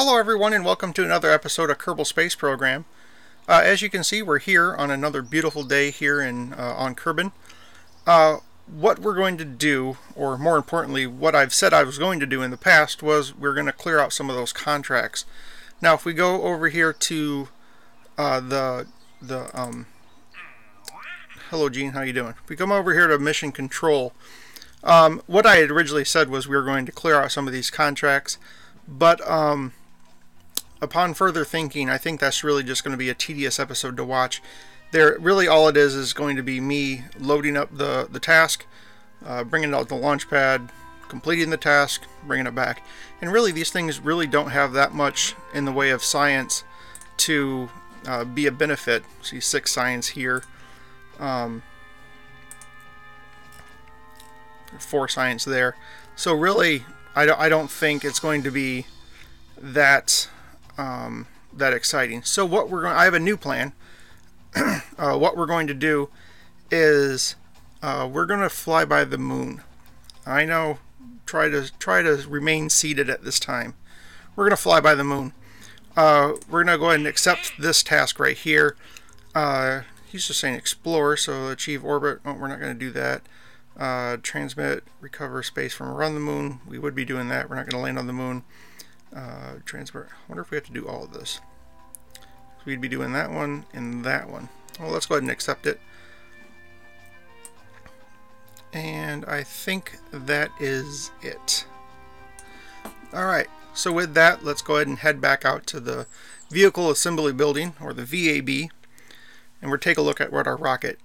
Hello everyone and welcome to another episode of Kerbal Space Program. As you can see, we're here on another beautiful day here on Kerbin. What we're going to do, or more importantly, what I've said I was going to do in the past, was we're going to clear out some of those contracts. Now if we go over here to hello Gene, how you doing? If we come over here to Mission Control, what I had originally said was we were going to clear out some of these contracts, but upon further thinking, I think that's really just going to be a tedious episode to watch. Really all it is going to be me loading up the task, bringing it out the launch pad, completing the task, bringing it back. And really these things really don't have that much in the way of science to be a benefit. See 6 science here, 4 science there. So really I don't think it's going to be that exciting. So I have a new plan. What we're going to do is we're going to fly by the moon. I know, try to remain seated at this time. We're going to fly by the moon. We're going to go ahead and accept this task right here. He's just saying explore, so achieve orbit. Oh, we're not going to do that. Transmit, recover space from around the moon. We would be doing that. We're not going to land on the moon. Transfer. I wonder if we have to do all of this. So we'd be doing that one and that one. Well, let's go ahead and accept it. And I think that is it. Alright, so with that, let's go ahead and head back out to the Vehicle Assembly Building, or the VAB, and we'll take a look at our rocket.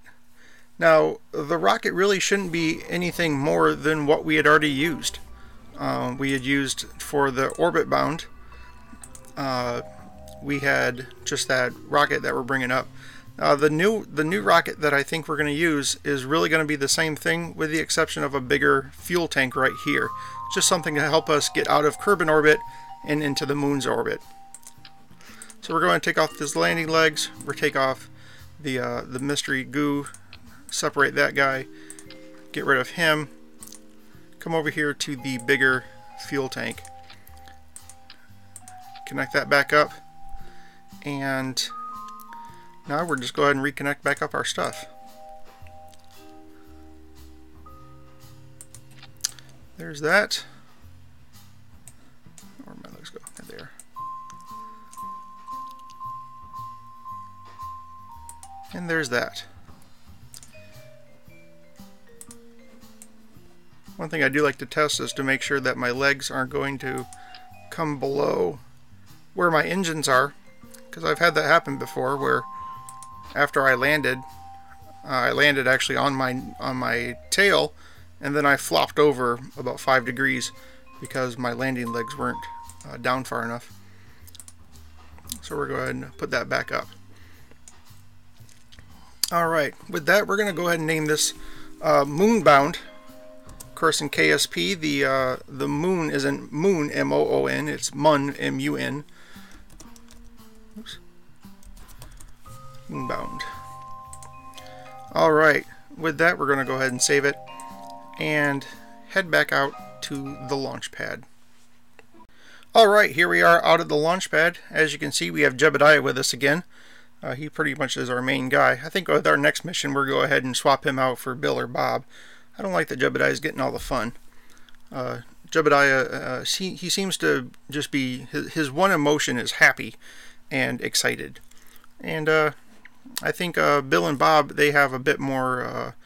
Now, the rocket really shouldn't be anything more than what we had already used. We had used for the orbit bound, we had just that rocket that we're bringing up. The new rocket that I think we're going to use is really going to be the same thing, with the exception of a bigger fuel tank right here. Just something to help us get out of Kerbin orbit and into the moon's orbit. So we're going to take off these landing legs. We'll take off the mystery goo, separate that guy, get rid of him. Come over here to the bigger fuel tank, connect that back up, and now we're just go ahead and reconnect back up our stuff. There's that. Where my legs go? There. And there's that. One thing I do like to test is to make sure that my legs aren't going to come below where my engines are, because I've had that happen before, where after I landed actually on my tail, and then I flopped over about 5 degrees because my landing legs weren't down far enough. So we're going to go ahead and put that back up. Alright, with that we're going to go ahead and name this Moonbound. Of course, in KSP, the moon isn't moon, M-O-O-N, it's mun, M-U-N. Oops. Moonbound. Alright, with that we're going to go ahead and save it and head back out to the launch pad. Alright, here we are out at the launch pad. As you can see, we have Jebediah with us again. He pretty much is our main guy. I think with our next mission we'll go ahead and swap him out for Bill or Bob. I don't like that Jebediah is getting all the fun. Jebediah, he seems to just be, his one emotion is happy and excited. And I think Bill and Bob, they have a bit more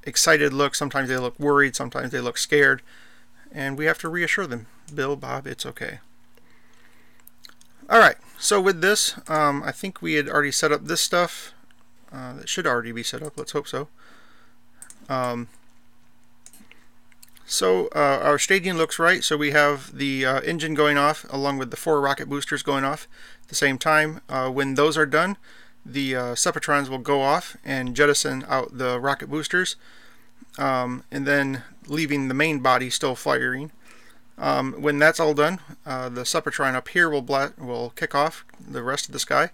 excited look. Sometimes they look worried, sometimes they look scared. And we have to reassure them, Bill, Bob, it's okay. Alright, so with this, I think we had already set up this stuff. That should already be set up, let's hope so. Our staging looks right. So we have the engine going off along with the 4 rocket boosters going off at the same time. When those are done, the Separatrons will go off and jettison out the rocket boosters, and then leaving the main body still firing. When that's all done, the Sepratron up here will kick off the rest of the sky,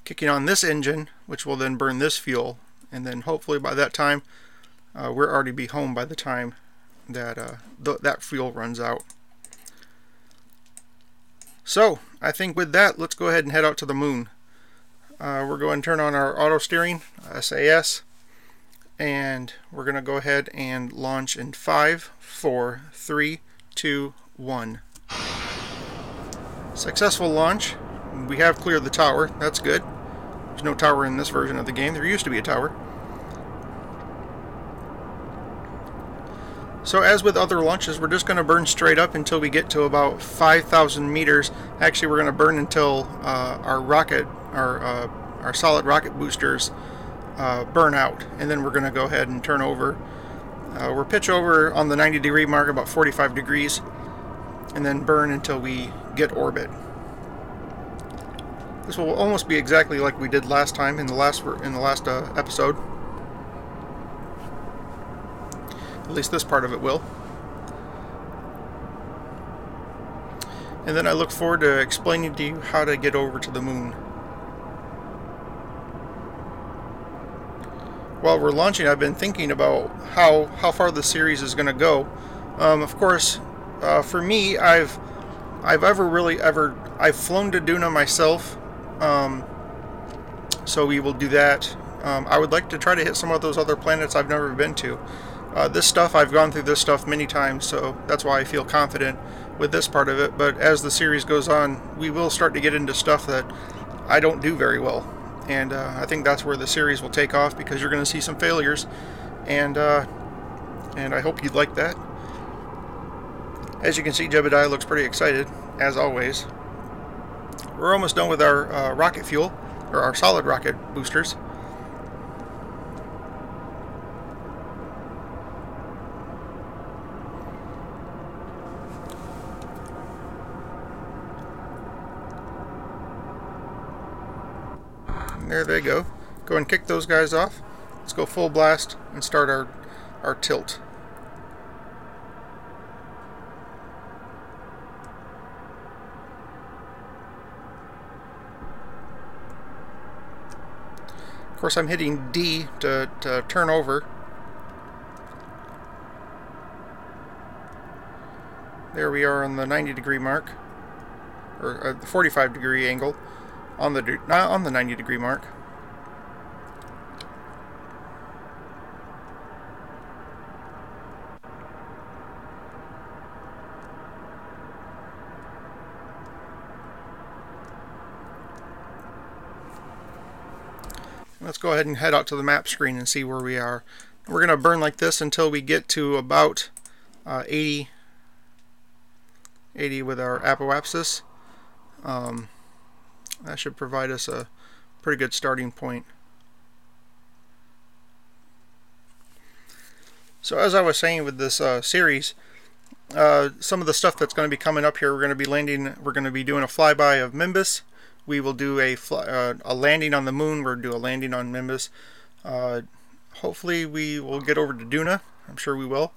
kicking on this engine, which will then burn this fuel, and then hopefully by that time we'll already be home by the time that that fuel runs out. So I think with that, let's go ahead and head out to the moon. We're going to turn on our auto steering, SAS, and we're going to go ahead and launch in 5, 4, 3, 2, 1. Successful launch. We have cleared the tower. That's good. There's no tower in this version of the game. There used to be a tower. So as with other launches, we're just going to burn straight up until we get to about 5,000 meters. Actually, we're going to burn until our solid rocket boosters burn out, and then we're going to go ahead and turn over. We're pitch over on the 90-degree mark, about 45 degrees, and then burn until we get orbit. This will almost be exactly like we did last time in the last episode. At least this part of it will. And then I look forward to explaining to you how to get over to the moon. While we're launching, I've been thinking about how far the series is going to go. Of course, for me, I've flown to Duna myself, so we will do that. I would like to try to hit some of those other planets I've never been to. I've gone through this stuff many times, so that's why I feel confident with this part of it. But as the series goes on, we will start to get into stuff that I don't do very well. And I think that's where the series will take off, because you're going to see some failures. And I hope you'd like that. As you can see, Jebediah looks pretty excited, as always. We're almost done with our rocket fuel, or our solid rocket boosters. There they go. Go and kick those guys off. Let's go full blast and start our tilt. Of course, I'm hitting D to turn over. There we are on the 90-degree mark, or the 45-degree angle. Not on the 90-degree mark. Let's go ahead and head out to the map screen and see where we are. We're going to burn like this until we get to about 80 with our apoapsis. That should provide us a pretty good starting point. So as I was saying with this series, some of the stuff that's going to be coming up here, we're going to be doing a flyby of Mimbus. We will do a landing on the moon. We'll do a landing on Mimbus. Hopefully we will get over to Duna. I'm sure we will.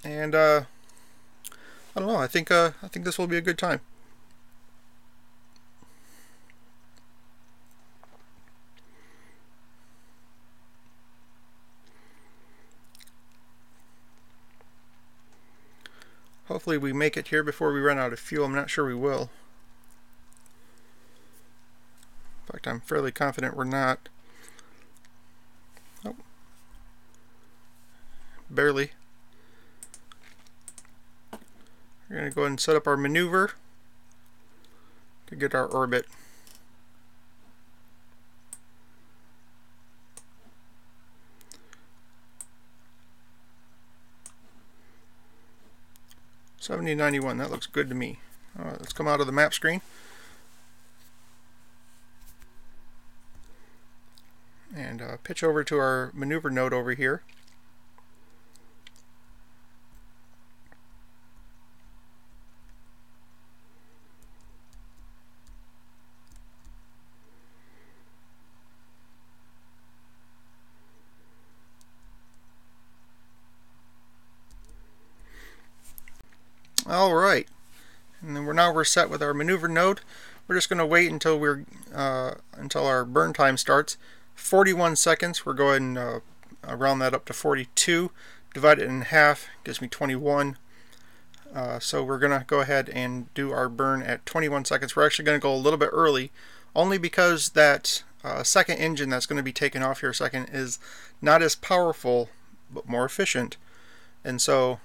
And I don't know. I think this will be a good time. Hopefully we make it here before we run out of fuel. I'm not sure we will. In fact, I'm fairly confident we're not. Oh. Barely. We're going to go ahead and set up our maneuver to get our orbit. $70.91, that looks good to me. Let's come out of the map screen. And pitch over to our maneuver node over here. Alright, and then we're set with our maneuver node. We're just going to wait until until our burn time starts. 41 seconds. We're going to round that up to 42. Divide it in half, gives me 21. So we're going to go ahead and do our burn at 21 seconds. We're actually going to go a little bit early, only because that second engine that's going to be taken off here a second is not as powerful, but more efficient. And so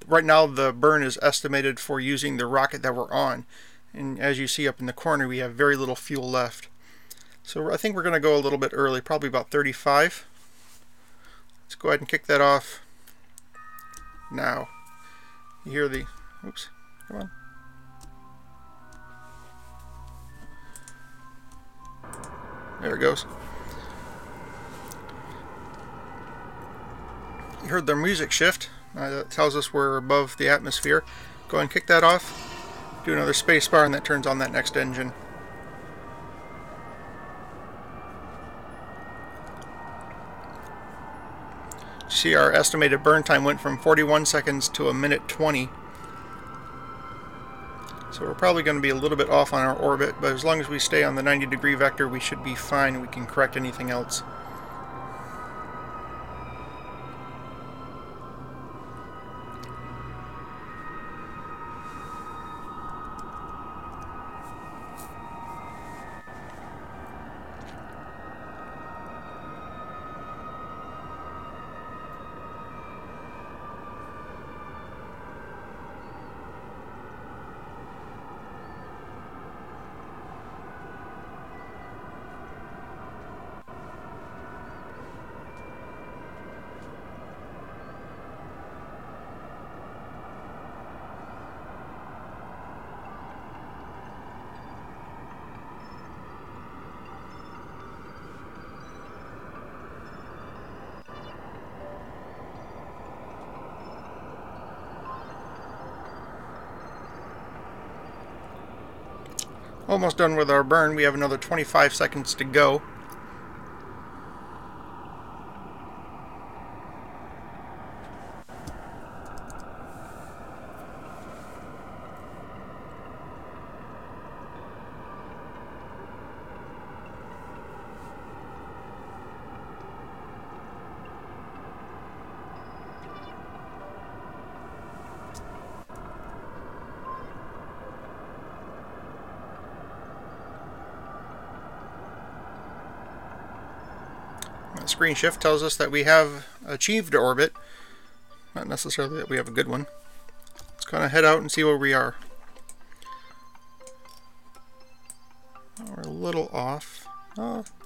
right now the burn is estimated for using the rocket that we're on. And as you see up in the corner, we have very little fuel left. So I think we're going to go a little bit early, probably about 35. Let's go ahead and kick that off now. You hear the, oops, come on. There it goes. You heard the music shift. That tells us we're above the atmosphere. Go ahead and kick that off. Do another space bar, and that turns on that next engine. See, our estimated burn time went from 41 seconds to 1:20. So we're probably going to be a little bit off on our orbit, but as long as we stay on the 90-degree vector, we should be fine, and we can correct anything else. Almost done with our burn. We have another 25 seconds to go. Screen shift tells us that we have achieved orbit, not necessarily that we have a good one. Let's kind of head out and see where we are. We're a little off,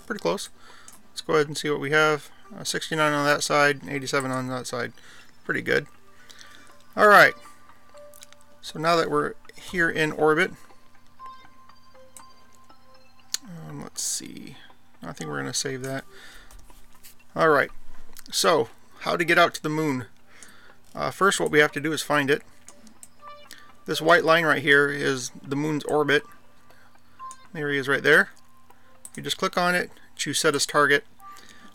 pretty close. Let's go ahead and see what we have. 69 on that side, 87 on that side. Pretty good. Alright, so now that we're here in orbit, let's see. I think we're going to save that. Alright, so how to get out to the moon. First, what we have to do is find it. This white line right here is the moon's orbit. There he is right there. You just click on it, choose set as target.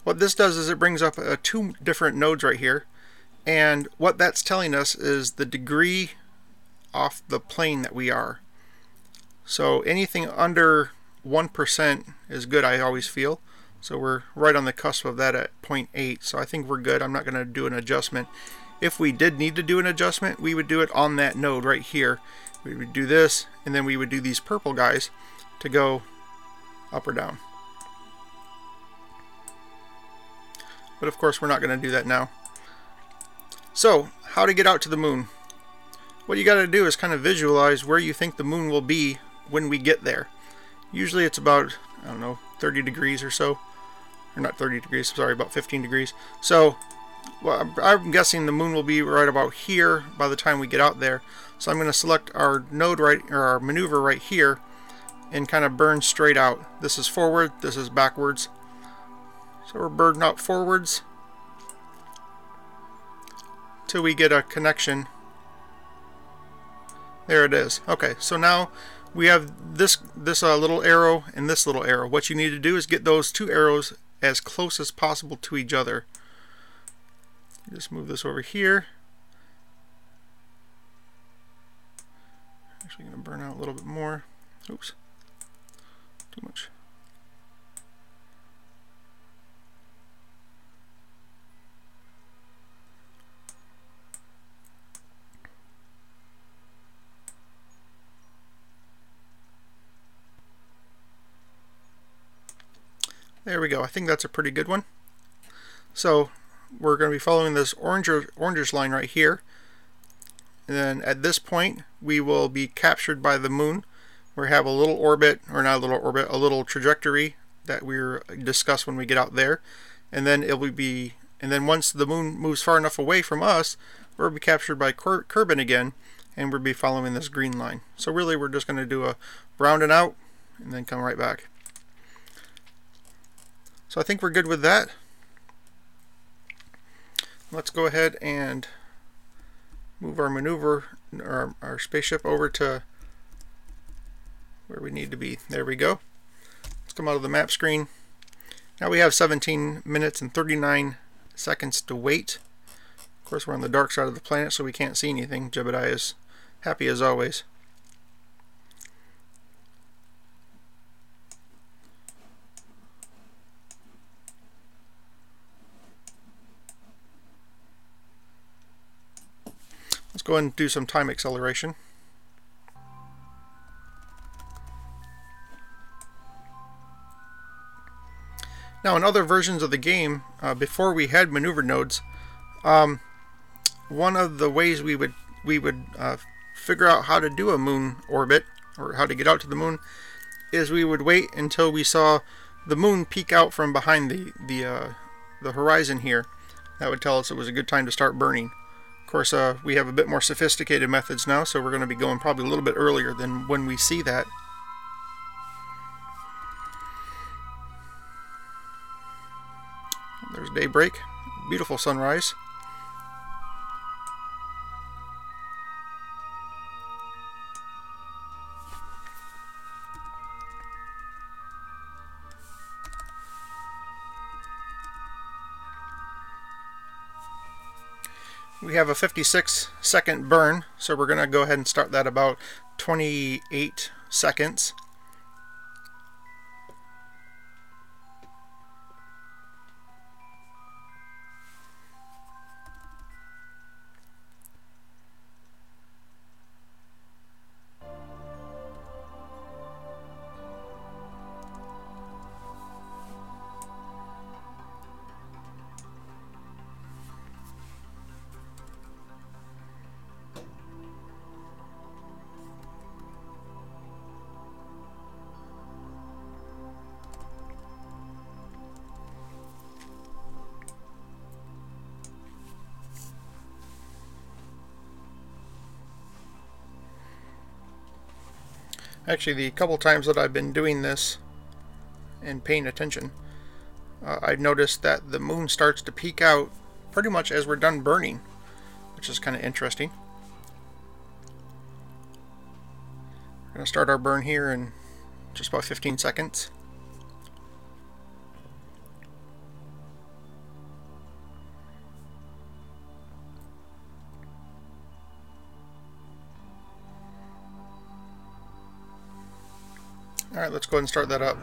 What this does is it brings up two different nodes right here. And what that's telling us is the degree off the plane that we are. So anything under 1% is good, I always feel. So we're right on the cusp of that at 0.8, so I think we're good. I'm not going to do an adjustment. If we did need to do an adjustment, we would do it on that node right here. We would do this, and then we would do these purple guys to go up or down. But of course, we're not going to do that now. So, how to get out to the moon? What you got to do is kind of visualize where you think the moon will be when we get there. Usually it's about, I don't know, 30 degrees or so. Or not 30 degrees, sorry, about 15 degrees. So, well, I'm guessing the moon will be right about here by the time we get out there. So I'm going to select our node right, or our maneuver right here, and kind of burn straight out. This is forward, this is backwards. So we're burning out forwards till we get a connection. There it is. Okay, so now we have this little arrow and this little arrow. What you need to do is get those two arrows as close as possible to each other. Just move this over here. Actually going to burn out a little bit more. Oops. Too much. There we go. I think that's a pretty good one. So we're going to be following this orangish line right here. And then at this point, we will be captured by the moon. We have a little orbit, or not a little orbit, a little trajectory that we'll discuss when we get out there. And then once the moon moves far enough away from us, we'll be captured by Kerbal again, and we'll be following this green line. So really, we're just going to do a round and out, and then come right back. So I think we're good with that. Let's go ahead and move our spaceship over to where we need to be. There we go. Let's come out of the map screen. Now we have 17 minutes and 39 seconds to wait. Of course, we're on the dark side of the planet, so we can't see anything. Jebediah is happy as always. Let's go ahead and do some time acceleration. Now, in other versions of the game, before we had maneuver nodes, one of the ways we would figure out how to do a moon orbit, or how to get out to the moon, is we would wait until we saw the moon peek out from behind the horizon here. That would tell us it was a good time to start burning. Of course, we have a bit more sophisticated methods now, so we're going to be going probably a little bit earlier than when we see that. There's daybreak. Beautiful sunrise. We have a 56-second burn, so we're going to go ahead and start that about 28 seconds. Actually, the couple times that I've been doing this and paying attention, I've noticed that the moon starts to peek out pretty much as we're done burning, which is kind of interesting. We're going to start our burn here in just about 15 seconds. Alright, let's go ahead and start that up.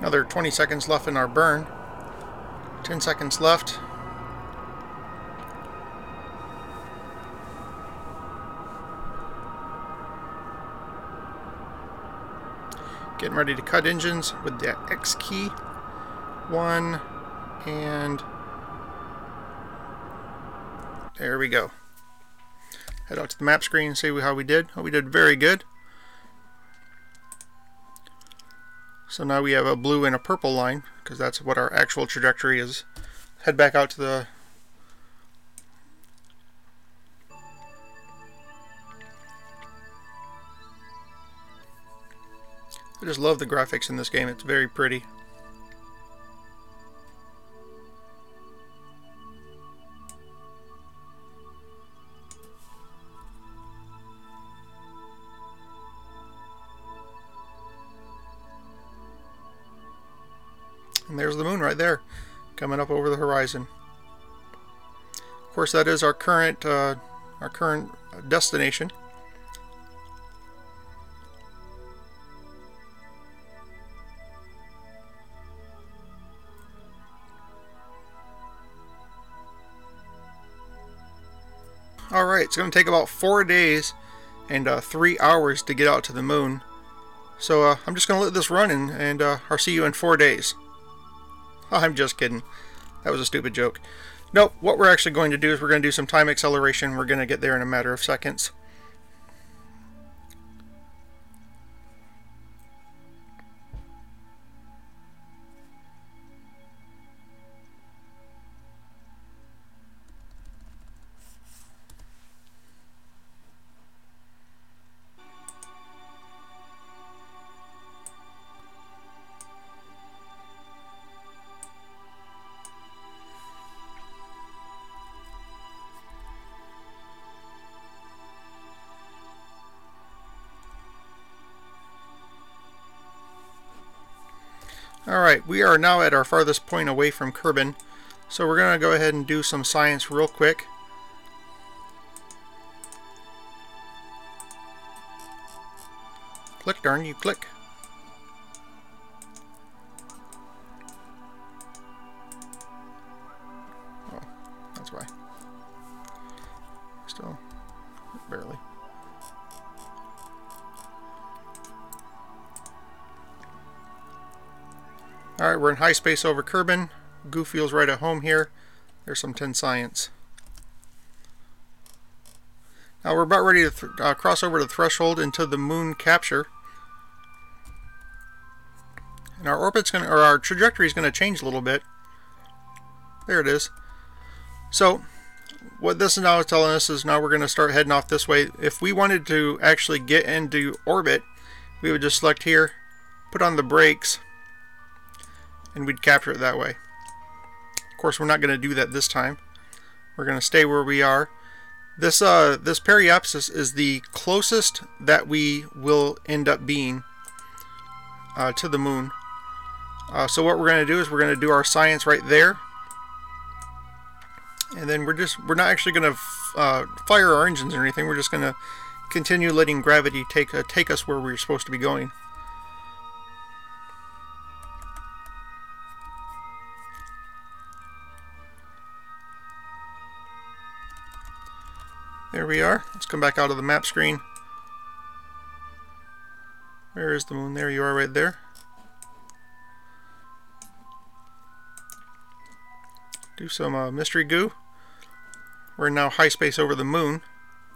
Another 20 seconds left in our burn. 10 seconds left. Getting ready to cut engines with the X key. 1, and there we go. Head out to the map screen and see how we did. Oh, we did very good. So now we have a blue and a purple line, because that's what our actual trajectory is. Head back out to the I just love the graphics in this game. It's very pretty. And there's the moon right there, coming up over the horizon. Of course, that is our current destination. Alright, it's going to take about 4 days and 3 hours to get out to the moon. So I'm just going to let this run, and I'll see you in 4 days. I'm just kidding. That was a stupid joke. Nope, what we're actually going to do is we're going to do some time acceleration. We're going to get there in a matter of seconds. Alright, we are now at our farthest point away from Kerbin, so we're going to go ahead and do some science real quick. Click, darn you, click. Oh, that's why. Still, barely. Alright, we're in high space over Kerbin. Goo feels right at home here. There's some 10 science. Now we're about ready to cross over the threshold into the moon capture. And our orbit's going to, or our trajectory is going to change a little bit. There it is. So what this is now telling us is now we're going to start heading off this way. If we wanted to actually get into orbit, we would just select here, put on the brakes, and we'd capture it that way. Of course, we're not going to do that this time. We're going to stay where we are. This periapsis is the closest that we will end up being to the moon. So what we're going to do is we're going to do our science right there, and then we're not actually going to fire our engines or anything. We're just going to continue letting gravity take us where we're supposed to be going. There we are. Let's come back out of the map screen. Where is the moon? There you are right there. Do some mystery goo. We're now high space over the moon,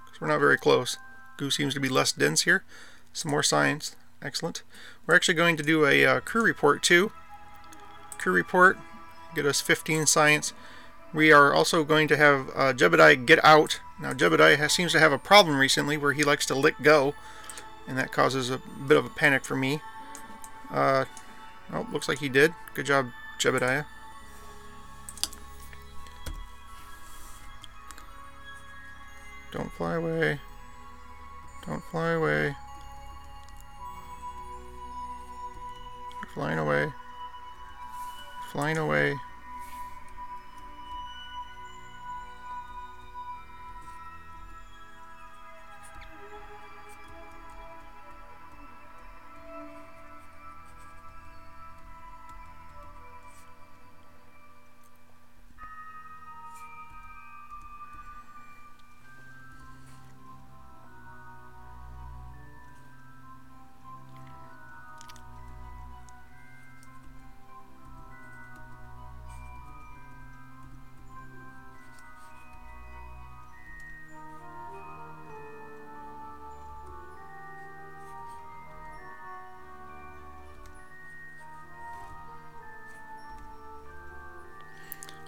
because we're not very close. Goo seems to be less dense here. Some more science. Excellent. We're actually going to do a crew report too. Crew report. Get us 15 science. We are also going to have Jebediah get out. Now Jebediah seems to have a problem recently where he likes to let go, and that causes a bit of a panic for me. Oh, looks like he did. Good job, Jebediah. Don't fly away. Don't fly away. You're flying away. You're flying away.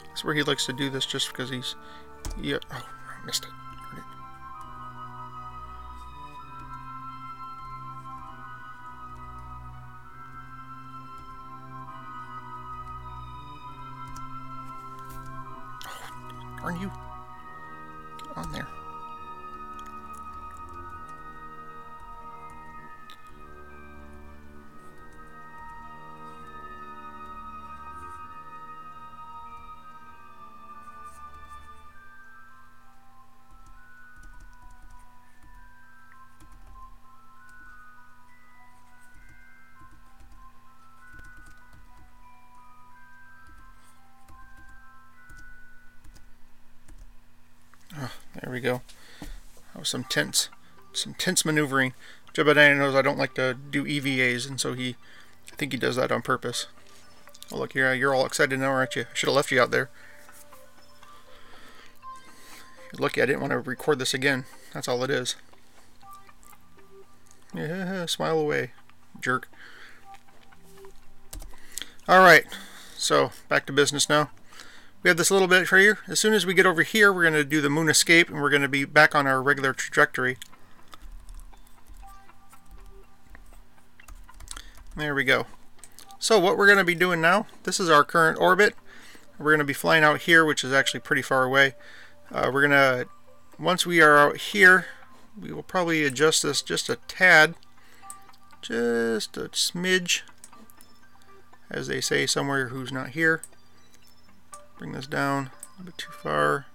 That's where he likes to do this, just because he's... Yeah. Oh, I missed it. Heard it. Aren't you? Get on there. Oh, there we go. That was some tense maneuvering. Jebediah knows I don't like to do EVAs, and so I think he does that on purpose. Oh, look here, you're all excited now, aren't you? I should have left you out there. You're lucky I didn't want to record this again. That's all it is. Yeah, smile away, jerk. Alright, so back to business now. We have this little bit right here. As soon as we get over here, we're going to do the moon escape, and we're going to be back on our regular trajectory. There we go. So what we're going to be doing now, this is our current orbit. We're going to be flying out here, which is actually pretty far away. We're going to, once we are out here, we will probably adjust this just a tad. Just a smidge. As they say somewhere who's not here. Bring this down a bit too far.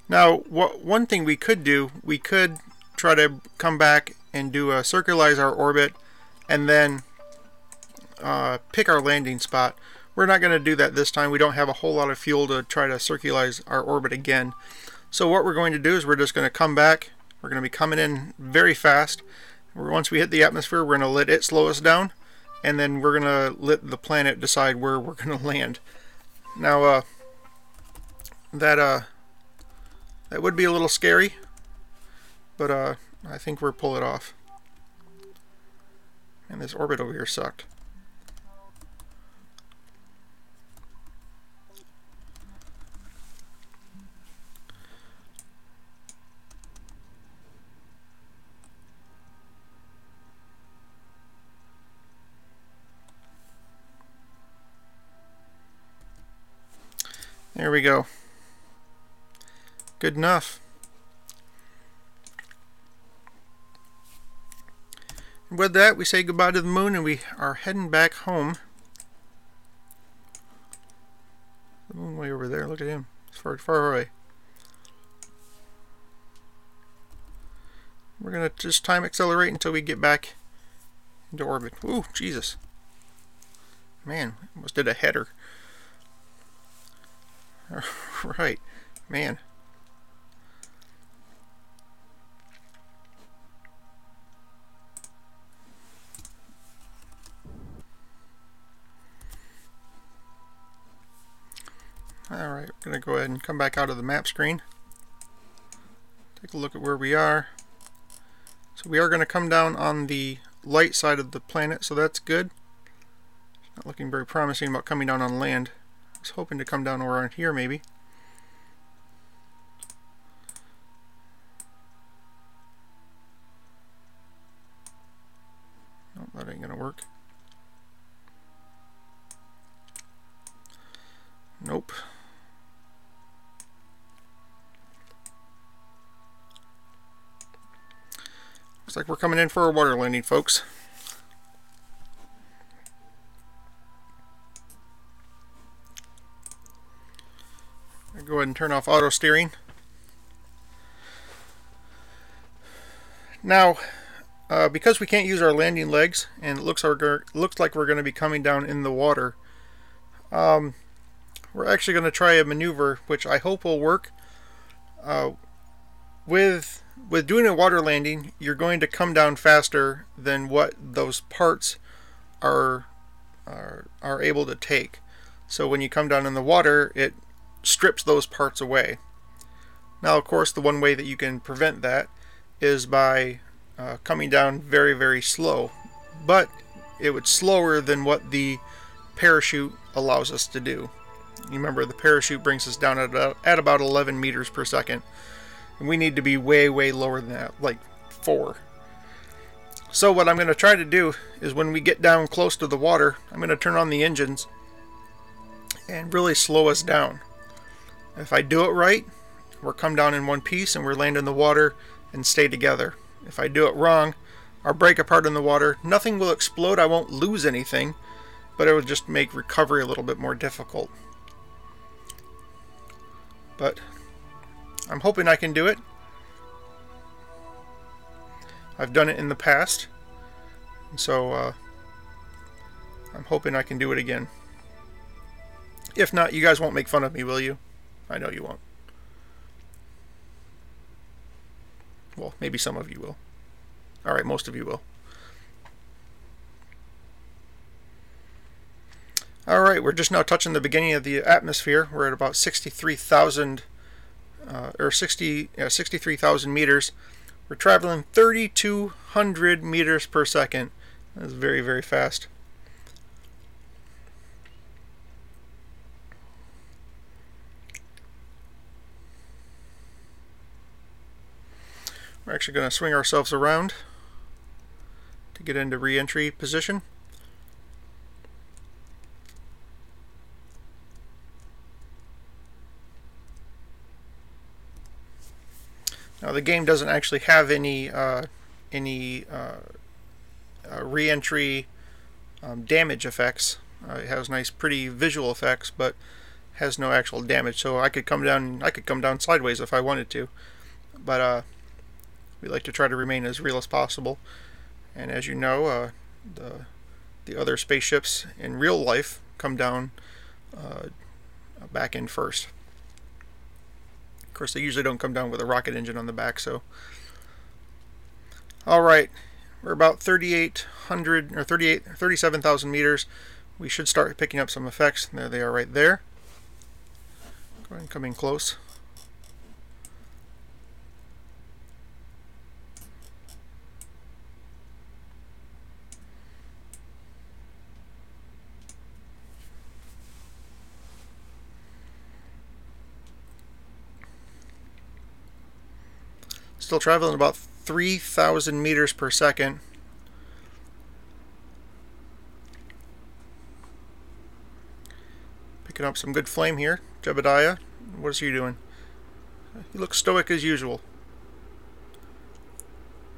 Now, one thing we could do, we could try to come back and circularize our orbit and then pick our landing spot. We're not going to do that this time. We don't have a whole lot of fuel to try to circularize our orbit again. So what we're going to do is we're just going to come back. We're going to be coming in very fast. Once we hit the atmosphere, we're going to let it slow us down, and then we're going to let the planet decide where we're going to land. Now, that would be a little scary, but I think we'll pull it off. And this orbit over here sucked. There we go. Good enough. And with that, we say goodbye to the moon and we are heading back home. The moon way over there. Look at him. It's far, far away. We're going to just time accelerate until we get back into orbit. Ooh, Jesus. Man, almost did a header. Right, man. Alright, we're going to go ahead and come back out of the map screen. Take a look at where we are. So we are going to come down on the light side of the planet, so that's good. Not looking very promising about coming down on land. I was hoping to come down around here, maybe. Nope, that ain't gonna work. Nope. Looks like we're coming in for a water landing, folks. Go ahead and turn off auto steering. Now, because we can't use our landing legs, and it looks like we're going to be coming down in the water, we're actually going to try a maneuver which I hope will work. With doing a water landing, you're going to come down faster than what those parts are able to take. So when you come down in the water, it strips those parts away. Now, of course, the one way that you can prevent that is by coming down very, very slow. But it would slower than what the parachute allows us to do. You remember, the parachute brings us down at about 11 meters per second. And we need to be way, way lower than that, like 4. So what I'm going to try to do is when we get down close to the water, I'm going to turn on the engines and really slow us down. If I do it right, we'll come down in one piece and we're land in the water and stay together. If I do it wrong, I'll break apart in the water. Nothing will explode, I won't lose anything, but it will just make recovery a little bit more difficult. But I'm hoping I can do it. I've done it in the past, so I'm hoping I can do it again. If not, you guys won't make fun of me, will you? I know you won't. Well, maybe some of you will. Alright, most of you will. Alright, we're just now touching the beginning of the atmosphere. We're at about 63,000 63,000 meters. We're traveling 3,200 meters per second. That's very, very fast. We're actually going to swing ourselves around to get into re-entry position. Now the game doesn't actually have any re-entry damage effects. It has nice, pretty visual effects, but has no actual damage. So I could come down sideways if I wanted to, but we like to try to remain as real as possible. And as you know, the other spaceships in real life come down back end first. Of course, they usually don't come down with a rocket engine on the back. So, all right, we're about 3,800 or 37,000 meters. We should start picking up some effects. There they are, right there. Go ahead and come in close. Still traveling about 3,000 meters per second. Picking up some good flame here. Jebediah, what is he doing? He looks stoic as usual.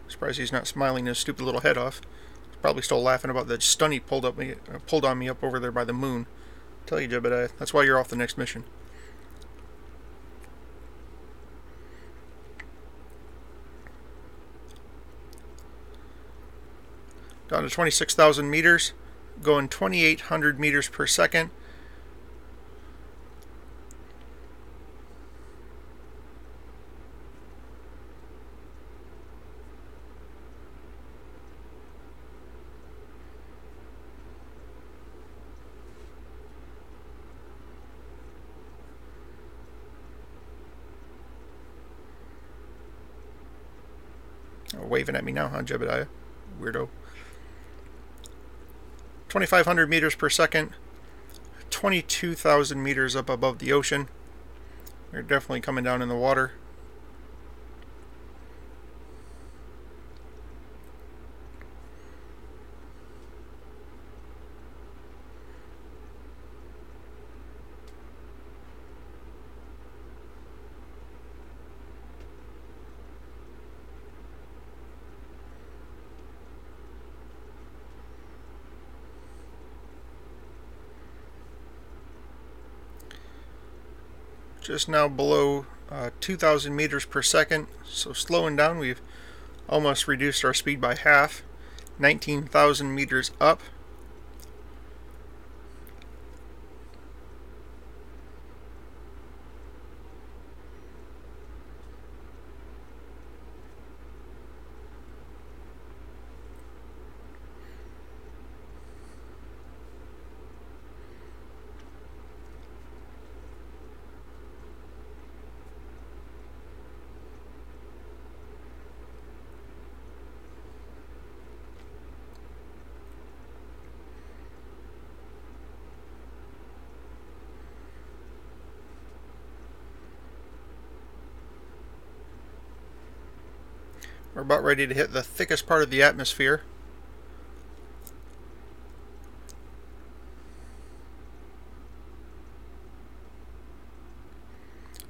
Surprised he's not smiling his stupid little head off. He's probably still laughing about that stun he pulled on me up over there by the moon. Tell you, Jebediah, that's why you're off the next mission. Down to 26,000 meters, going 2,800 meters per second. Oh, waving at me now, huh, Jebediah? Weirdo. 2,500 meters per second, 22,000 meters up above the ocean. We're definitely coming down in the water. Just now below 2,000 meters per second, so slowing down. We've almost reduced our speed by half. 19,000 meters up. We're about ready to hit the thickest part of the atmosphere.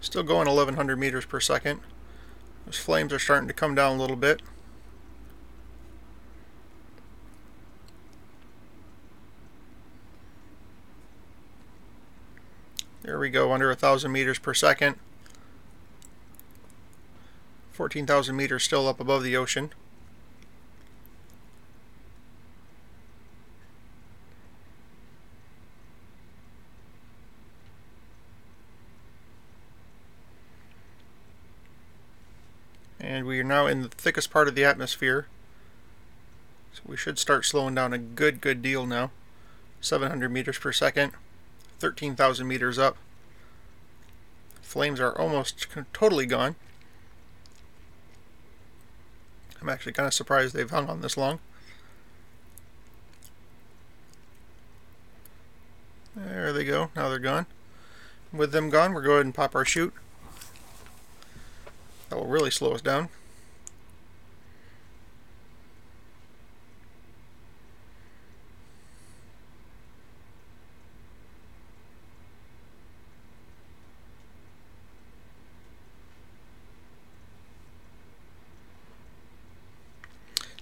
Still going 1100 meters per second. Those flames are starting to come down a little bit. There we go, under 1,000 meters per second. 14,000 meters still up above the ocean. And we are now in the thickest part of the atmosphere. So we should start slowing down a good deal now. 700 meters per second. 13,000 meters up. Flames are almost totally gone. I'm actually kind of surprised they've hung on this long. There they go. Now they're gone. With them gone, we'll go ahead and pop our chute. That will really slow us down.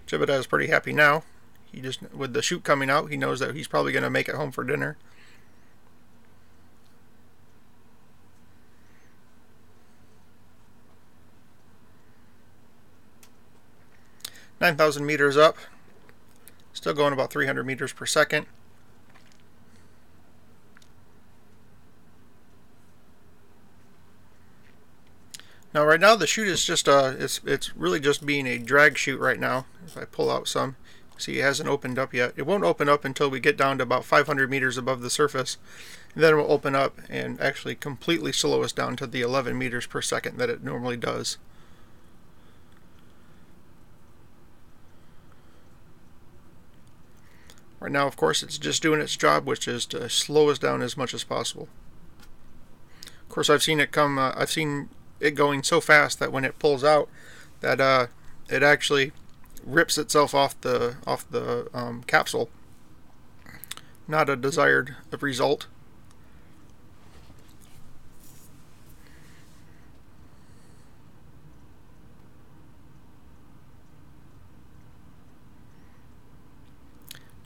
Jebediah is pretty happy now. He just, with the chute coming out, he knows that he's probably going to make it home for dinner. "9,000 meters up. Still going about 300 meters per second. Now right now the chute is just it's really just being a drag chute right now. If I pull out some, see it hasn't opened up yet. It won't open up until we get down to about 500 meters above the surface. And then it will open up and actually completely slow us down to the 11 meters per second that it normally does. Right now, of course, it's just doing its job, which is to slow us down as much as possible. Of course, I've seen it going so fast that when it pulls out, that it actually rips itself off the capsule. Not a desired result.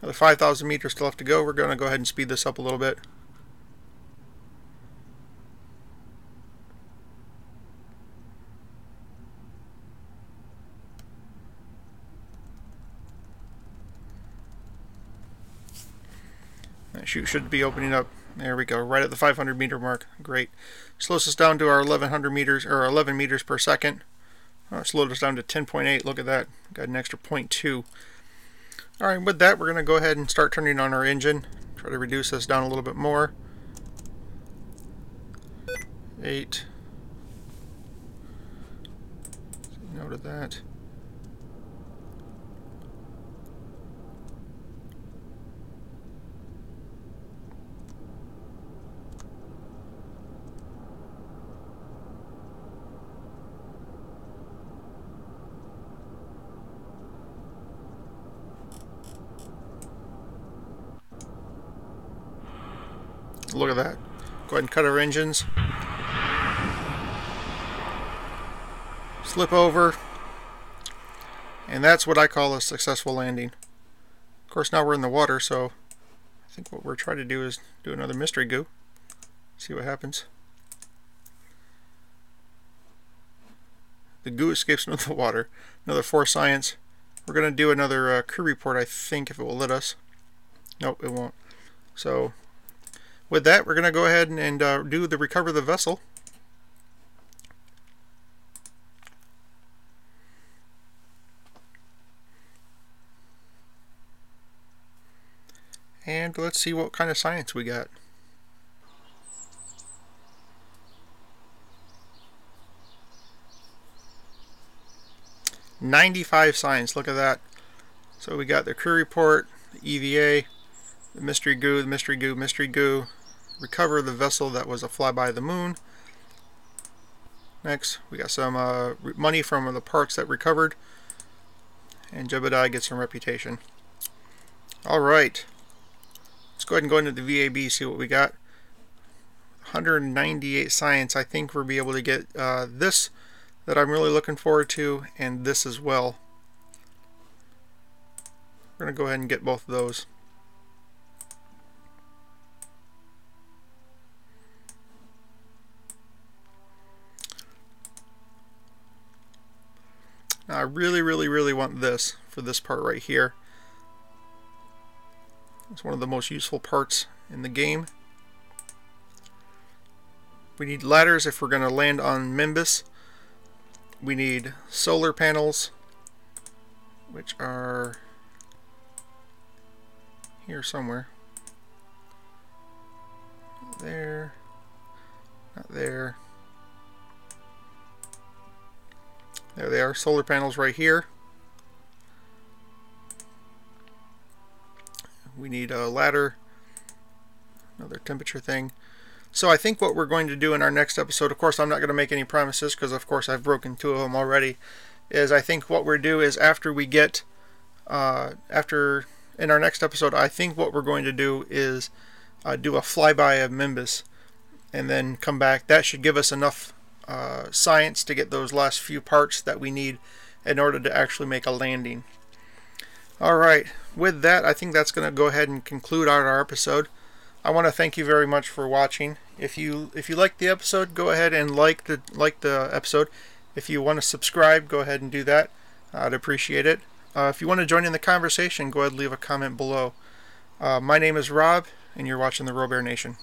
Another 5,000 meters still left to go. We're going to go ahead and speed this up a little bit. That chute should be opening up. There we go, right at the 500 meter mark. Great. Slows us down to our 1100 meters or 11 meters per second. Slowed us down to 10.8. Look at that. Got an extra 0.2. Alright, with that, we're going to go ahead and start turning on our engine. Try to reduce this down a little bit more. 8. Note of that. Look at that. Go ahead and cut our engines. Slip over. And that's what I call a successful landing. Of course, now we're in the water, so I think what we're trying to do is do another mystery goo. See what happens. The goo escapes into the water. Another 4 science. We're going to do another crew report, I think, if it will let us. Nope, it won't. So with that, we're going to go ahead and do the recover the vessel. And let's see what kind of science we got. "95 science, look at that. So we got the crew report, the EVA, the mystery goo, the mystery goo, mystery goo, recover the vessel that was a flyby of the moon. Next, we got some money from the parts that recovered. and Jebediah gets some reputation. Alright. Let's go ahead and go into the VAB, see what we got. 198 science. I think we'll be able to get this that I'm really looking forward to, and this as well. We're going to go ahead and get both of those. Now I really want this for this part right here. It's one of the most useful parts in the game. We need ladders if we're going to land on Mimbus. We need solar panels, which are here somewhere. Not there. Not there. There they are, solar panels right here. We need a ladder, another temperature thing. So I think what we're going to do in our next episode, of course I'm not going to make any promises because of course I've broken 2 of them already, is I think what we're do is after we get, in our next episode, I think what we're going to do is do a flyby of Mimbus and then come back. That should give us enough science to get those last few parts that we need in order to actually make a landing. Alright, with that I think that's going to go ahead and conclude our episode. I want to thank you very much for watching. If you liked the episode, go ahead and like the episode. If you want to subscribe, go ahead and do that. I'd appreciate it. If you want to join in the conversation, go ahead and leave a comment below. My name is Rob, and you're watching the Robear Nation.